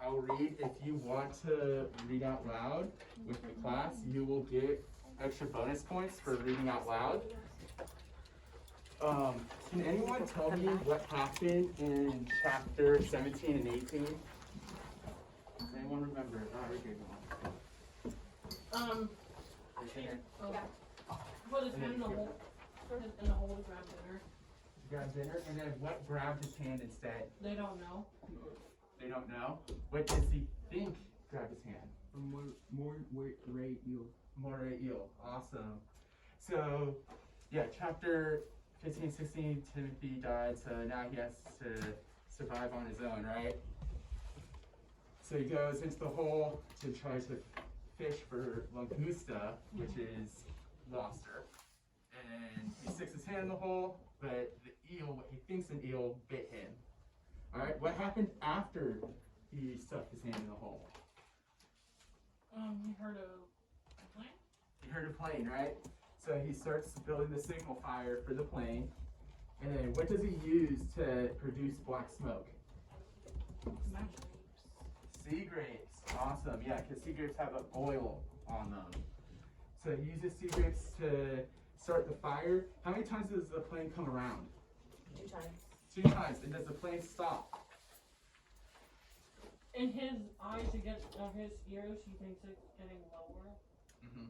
I'll read. If you want to read out loud with the class, you will get extra bonus points for reading out loud. Can anyone tell me what happened in chapter 17 and 18? Does anyone remember? Oh, we're good. Put his hand in the hole. In the hole to grab dinner. Grab dinner, and then what grabbed his hand instead? They don't know. They don't know? What does he think grabbed his hand? Moray eel. Moray eel. Awesome. So, yeah, chapter 15, 16, Timothy died, so now he has to survive on his own, right? So he goes into the hole to try to fish for langosta, which is lobster. And he sticks his hand in the hole, but the eel, what he thinks an eel, bit him. Alright, what happened after he stuck his hand in the hole? He heard a plane? He heard a plane, right? So he starts building the signal fire for the plane. And then what does he use to produce black smoke? Sea grapes. Awesome. Yeah, because sea grapes have an oil on them. So he uses sea grapes to start the fire. How many times does the plane come around? 2 times. 2 times. And does the plane stop? In his eyes, his ears, he thinks it's getting lower. Mm-hmm.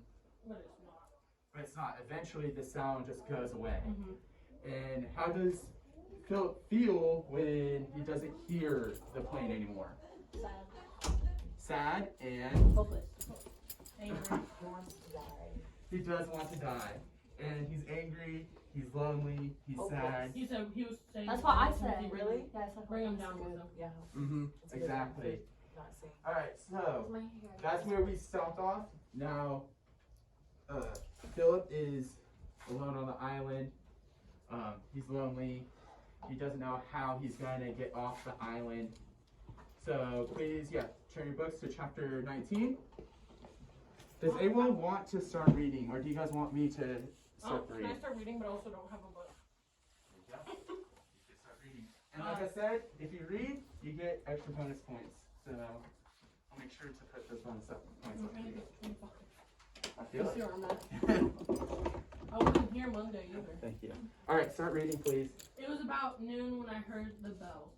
But it's not. But it's not. Eventually the sound just goes away. Mm-hmm. And how does Philip feel when he doesn't hear the plane anymore? Sad and Hopeless. Angry. Wants to die. he does want to die. And he's angry, he's lonely, he's sad. He was saying. That's what I said. Timothy, Really? Yeah, I said Bring him down with him. Yeah. Mm-hmm. It's good. Exactly. Not saying. Alright, so My hair. that's where we stopped off. Now Philip is alone on the island. He's lonely. He doesn't know how he's going to get off the island. So please, turn your books to chapter 19. Does anyone want to start reading, or do you guys want me to start Can reading? I start reading, but I also don't have a book? There you go. You can start reading. And like I said, if you read, you get extra bonus points. So I'll make sure to put those bonus points up for you. I feel Yes, it. you're on that. I wasn't here Monday either. Thank you. All right, start reading, please. It was about noon when I heard the bell.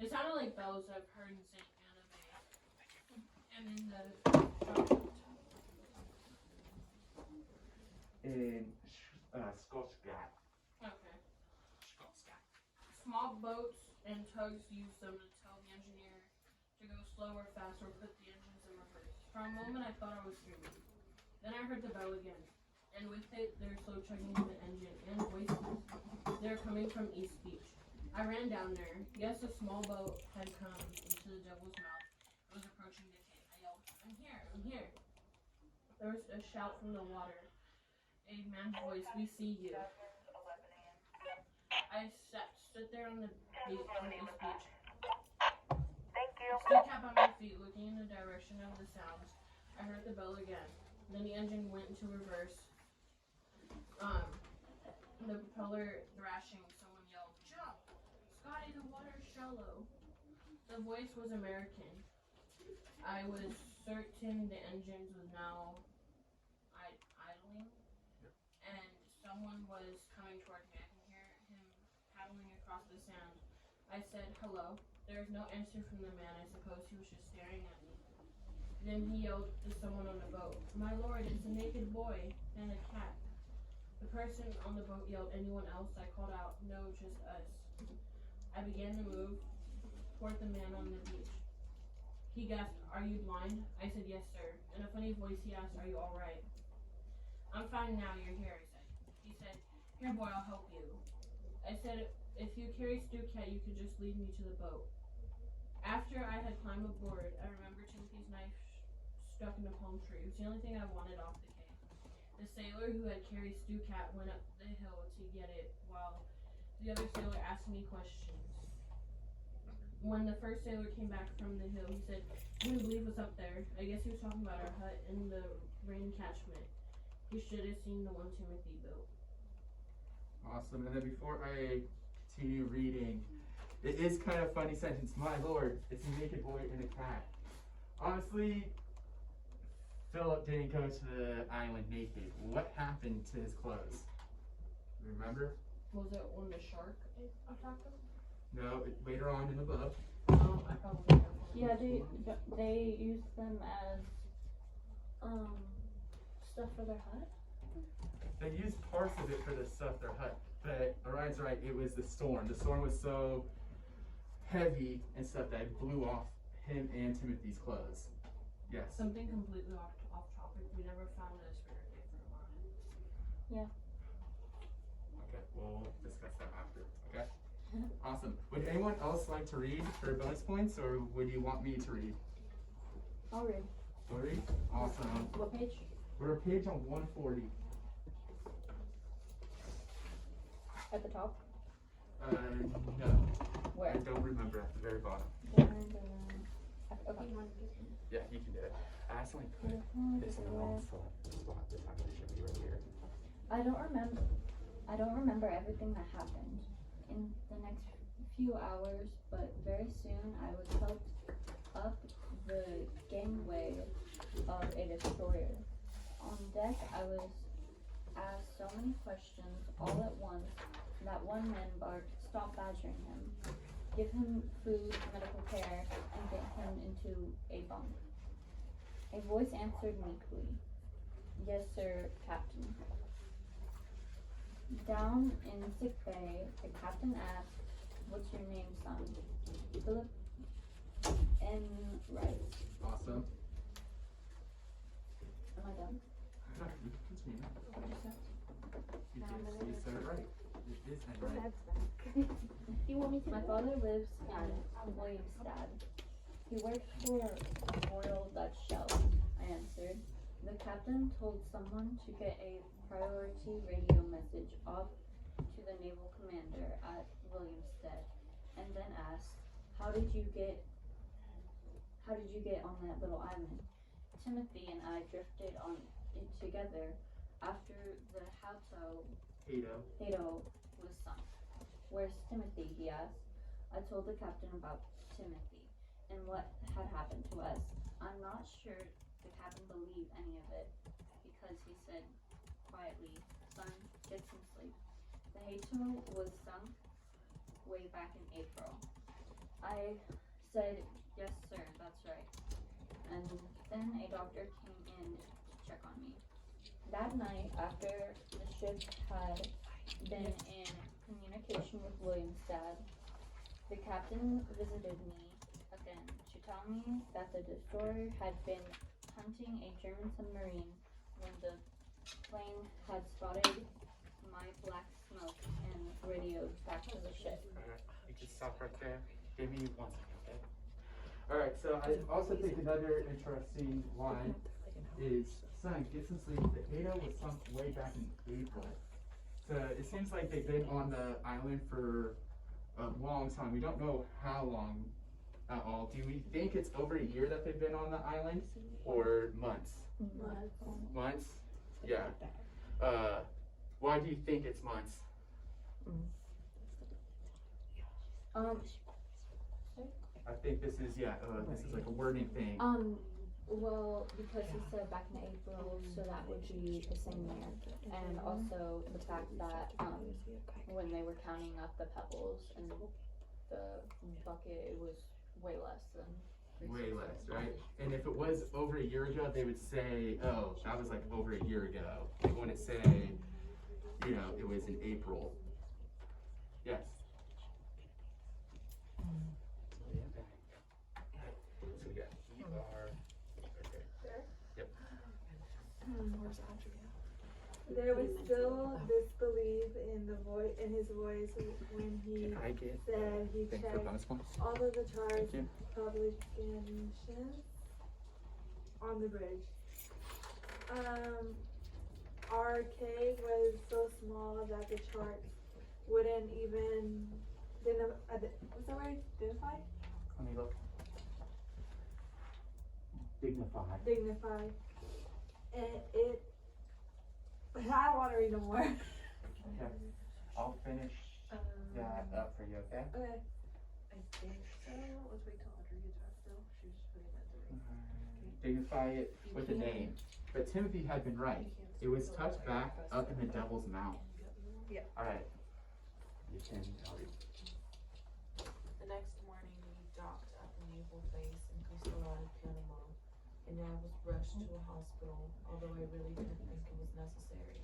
It sounded like bells I've heard in St. Anna Bay. And in the In Skotsgat. Okay. Small boats and tugs used them to tell the engineer to go slower, faster, or put the engines in reverse. For a moment, I thought I was dreaming. Then I heard the bell again, and with it, their slow chugging of the engine and voices. They're coming from East Beach. I ran down there. Yes, a small boat had come into the devil's mouth. It was approaching the cave. I yelled, "I'm here! I'm here!" There was a shout from the water. A man's voice, "We see you." I stood there on the beach, on East Beach. Stood cap on my feet, looking in the direction of the sounds. I heard the bell again. Then the engine went into reverse. The propeller thrashing. Someone yelled, "Jump! Scotty, the water's shallow." The voice was American. I was certain the engines was now idling, and someone was coming toward me. I can hear him paddling across the sand. I said, "Hello." There was no answer from the man. I suppose he was just staring at me. Then he yelled to someone on the boat, "My lord, it's a naked boy and a cat." The person on the boat yelled, "Anyone else?" I called out, "No, just us." I began to move toward the man on the beach. He gasped, "Are you blind?" I said, "Yes, sir." In a funny voice, he asked, "Are you all right?" "I'm fine now, you're here," I said. He said, "Here, boy, I'll help you." I said, "If you carry Stu-Cat, you could just lead me to the boat." After I had climbed aboard, I remembered Timothy's knife stuck in a palm tree. It was the only thing I wanted off the cave. The sailor who had carried Stu-Cat went up the hill to get it, while the other sailor asked me questions. When the first sailor came back from the hill, he said, "Can you believe what's up there?" I guess he was talking about our hut in the rain catchment. He should have seen the one Timothy built. Awesome. And then before I continue reading, it is kind of a funny sentence. "My lord, it's a naked boy and a cat." Honestly, Philip didn't go to the island naked. What happened to his clothes? Remember? Was it when the shark attacked him? No, later on in the book. I probably don't. Yeah, they use them as stuff for their hut. They used parts of it for the stuff their hut, but Orion's right, it was the storm. The storm was so heavy and stuff that it blew off him and Timothy's clothes. Yes. Something completely off topic. We never found a spirit cave for Orion. Okay, we'll discuss that after. Okay? Awesome. Would anyone else like to read for bonus points, or would you want me to read? I'll read. You'll read? Awesome. What page? We're a page on 140. At the top? No. Where? I don't remember at the very bottom. Okay. Yeah, you can do it. I accidentally put this in the wrong spot this time. It should be right here. I don't remember everything that happened in the next few hours, but very soon I was helped up the gangway of a destroyer. On deck, I was asked so many questions all at once that one man barked, "Stop badgering him. Give him food, medical care, and get him into a bunk." A voice answered meekly, "Yes, sir, Captain." Down in sick bay, the captain asked, "What's your name, son?" Philip N. Rice. Awesome. Am I done? No, you can continue. What did you say? You said it right. It is and right. Do you want me to? My father lives in Williamstad. He works for Royal Dutch Shell, I answered. The captain told someone to get a priority radio message off to the naval commander at Williamstead, and then asked, How did you get on that little island?" Timothy and I drifted on it together after the Hato was sunk. "Where's Timothy?" he asked. I told the captain about Timothy and what had happened to us. I'm not sure the captain believed any of it, because he said quietly, "Son, get some sleep." The Hato was sunk way back in April. I said, "Yes, sir, that's right." And then a doctor came in to check on me. That night, after the ship had been in communication with Williamstad, the captain visited me again to tell me that the destroyer had been hunting a German submarine when the plane had spotted my black smoke and radioed back to the ship. Alright, you can stop right there. Give me 1 second, okay? Alright, so I also think another interesting line is, "Son, get some sleep. The Hato was sunk way back in April." So it seems like they've been on the island for a long time. We don't know how long at all. Do we think it's over a year that they've been on the island, or months? Months? Yeah. Why do you think it's months? I think this is like a wording thing. Well, because he said back in April, so that would be the same year. And also the fact that, when they were counting up the pebbles in the bucket, it was way less than. Way less, right? And if it was over a year ago, they would say, "Oh, that was like over a year ago." They wouldn't say, it was in April. Yes. So yeah, you are okay. Yep. There was still disbelief in his voice when he Can I get said he thing for checked bonus points? all of the charts Thank you. publications on the bridge. Our cave was so small that the charts wouldn't even what's the word? Identify? Let me look. Dignify. And I don't want to read no more. Okay. I'll finish that up for you, okay? Okay. I think so. Let's wait till Audrey gets back though. She's putting that Dignify it with a name. But Timothy had been right. It was tucked back up in the devil's mouth. Yeah. Alright. You can The next morning, we docked at the naval base in Costa Mesa, Panama, and I was rushed to a hospital, although I really didn't think it was necessary.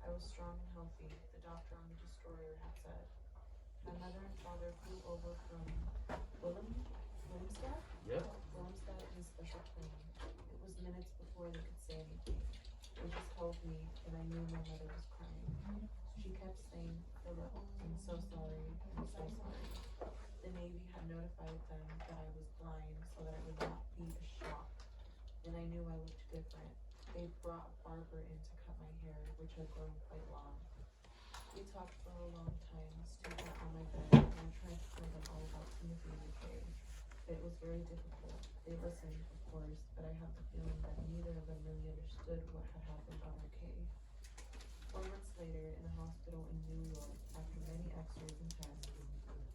I was strong and healthy, the doctor on the destroyer had said. My mother and father flew over from Willemstad? Yep. Willemstad in a special plane. It was minutes before they could say anything. They just held me, and I knew my mother was crying. She kept saying, "Philip, I'm so sorry, I'm so sorry." The Navy had notified them that I was blind so that it would not be a shock, and I knew I looked different. They brought a barber in to cut my hair, which had grown quite long. We talked for a long time, stood up on my bed, and I tried to tell them all about Timothy and Cay. It was very difficult. They listened, of course, but I had the feeling that neither of them really understood what had happened on our Cay. 4 months later, in a hospital in New York, after many x-rays and tests,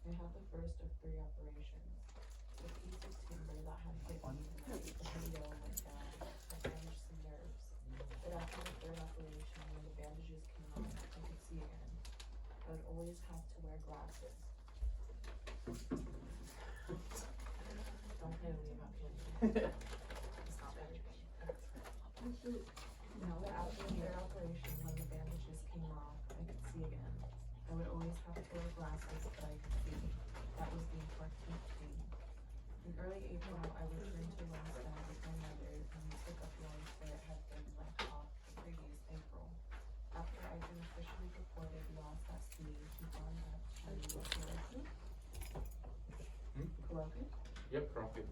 I had the first of 3 operations. The piece of timber that had hit me the video went down. I damaged some nerves. But after the 3rd operation, when the bandages came off, I could see again. I would always have to wear glasses. Don't play with me about candy. It's not everything. But after the 3rd operation, when the bandages came off, I could see again. I would always have to wear glasses, but I could see. That was the important thing. In early April, I returned to Willemstad with my mother, and we took up life where it had been left off the previous April. After I'd been officially reported lost at sea to Karaku. Yep, Crockett.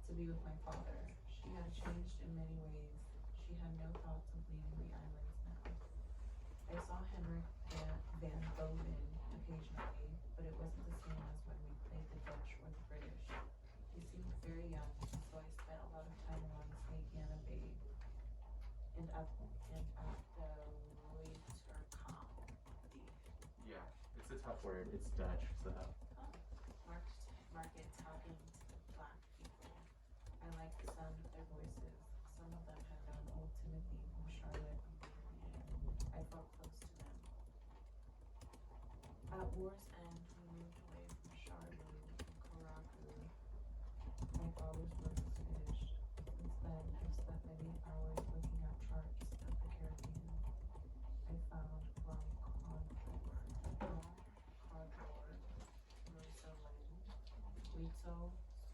To be with my father. She had changed in many ways. She had no thoughts of leaving the islands now. I saw Henrik van Boven occasionally, but it wasn't the same as when we played the Dutch or the British. He seemed very young, so I spent a lot of time along St. Anna Bay and at the Waterkamp. Yeah, it's a tough word. It's Dutch, so. Market talking to black people. I liked the sound of their voices. Some of them had known old Timothy from Charlotte and Birmingham. I felt close to them. At war's end, we moved away from Charlotte and Karaku. My father's work was finished. Since then, I've spent many hours looking at charts of the Caribbean. I found Grand Condor, Roseland, Quito,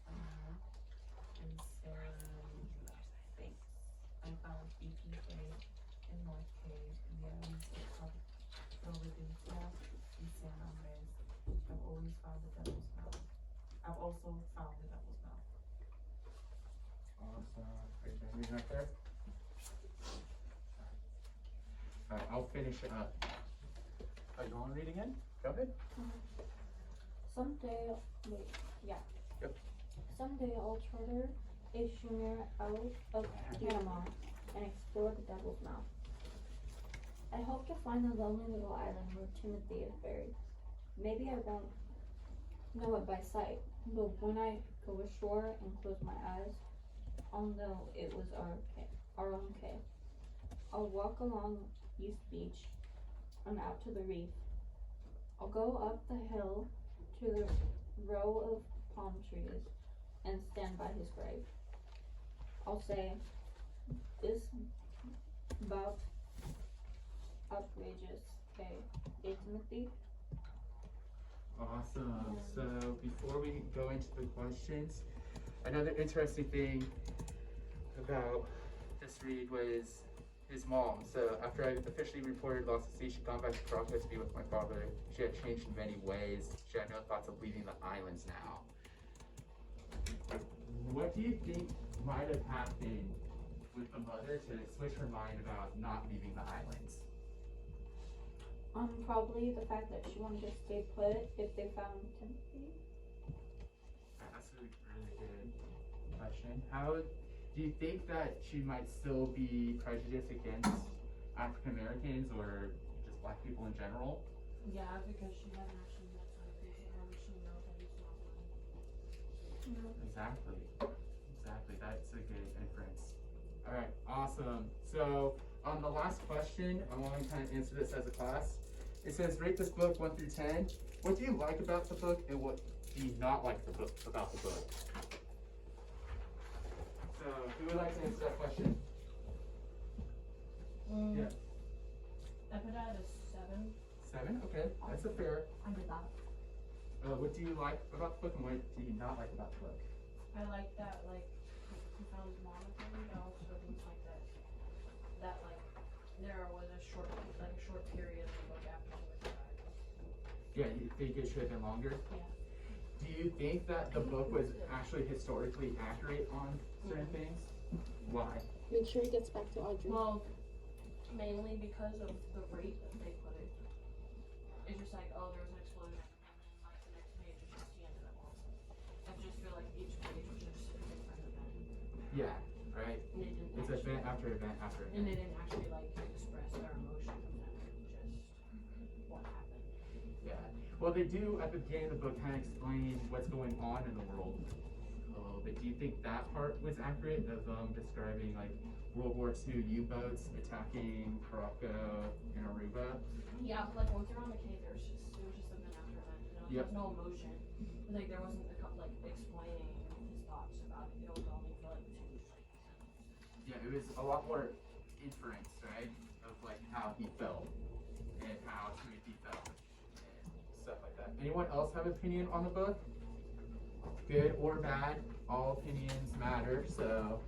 and Sarah Banks. I found Beacon Cay and North Cay in the islands of Providencia and San Andres. I've always found the Devil's Mouth. I've also found the Devil's Mouth. Awesome. Great memory right there. Alright, I'll finish it up. Are you on reading in? Go ahead. Someday I'll charter a schooner out of Panama and explore the Devil's Mouth. I hope to find the lonely little island where Timothy is buried. Maybe I won't know it by sight, but when I go ashore and close my eyes, I'll know it was our own Cay. I'll walk along East Beach and out to the reef. I'll go up the hill to the row of palm trees and stand by his grave. I'll say, this bout outrageous, Cay. Timothy? Awesome. So before we go into the questions, another interesting thing about this read was his mom. So after I officially reported lost at sea, she'd gone back to Crockett to be with my father. She had changed in many ways. She had no thoughts of leaving the islands now. What do you think might have happened with the mother to switch her mind about not leaving the islands? Probably the fact that she wanted to stay put if they found Timothy. That's a really good question. How do you think that she might still be prejudiced against African Americans or just black people in general? Yeah, because she hasn't actually met Timothy, so how does she know that he's not one? Exactly. exactly. That's a good inference. All right, awesome. So on the last question, I want to kind of answer this as a class. It says, rate this book 1 through 10. What do you like about the book, and what do you not like about the book? So who would like to answer that question? Yeah. I put it at a 7. 7? Okay, that's a fair. I did that. What do you like about the book, and what do you not like about the book? I like that, like, he found Monica, but I also didn't like that, like, there was a short period of the book after he died. Yeah, you think it should have been longer? Yeah. Do you think that the book was actually historically accurate on certain things? Why? Make sure he gets back to Audrey. Well, mainly because of the rate that they put it. It's just like, oh, there was an explosion, and then like the next page is just the end of the world. I just feel like each page was just a different event. Yeah, right? And it didn't It's actually, event after event after and event. they didn't actually like express their emotion of them, just what happened. Yeah. Well, they do at the beginning of the book kind of explain what's going on in the world a little bit. Do you think that part was accurate of describing like World War II U-boats attacking Morocco and Aruba? Yeah, but like once they're on the cave, it was just event after event. You know, Yep. there was no emotion. Like there wasn't like explaining his thoughts about it. It was only for like 2 seconds. Yeah, it was a lot more inference, right? Of like how he felt and how Timothy felt and stuff like that. Anyone else have an opinion on the book? Good or bad, all opinions matter, so